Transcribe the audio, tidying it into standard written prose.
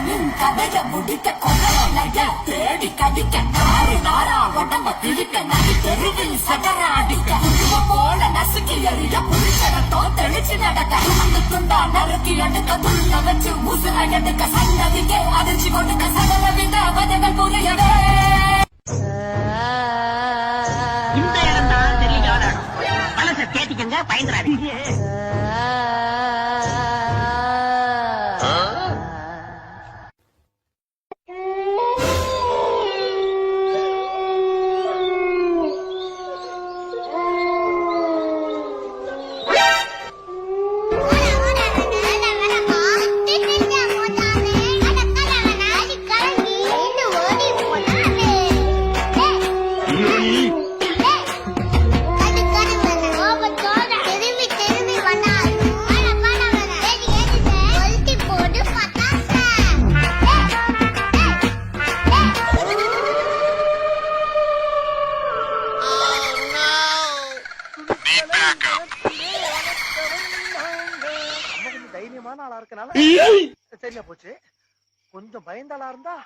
கதைய முடிக்க கொலைய தேடி கடிக்க நாறு நாரா உடம்ப கிழிக்க நடி தெருவில் சகராடிக்க போல நசுக்கி எறிய புரிச்சடத்தோ தெளிச்சு நடக்க அந்த துண்டா நறுக்கி எடுக்க துள்ள வச்சு முசுல எடுக்க சன்னதிக்கே அதிர்ச்சி கொடுக்க சகல வித கதைகள் புரியவே. இந்த இடம் தான் தெரியாத மனசை தேட்டிக்கங்க பயந்துறாதீங்க. தைரியமான ஆளா இருக்கனால சரியா போச்சு. கொஞ்சம் பயந்தாளா இருந்தா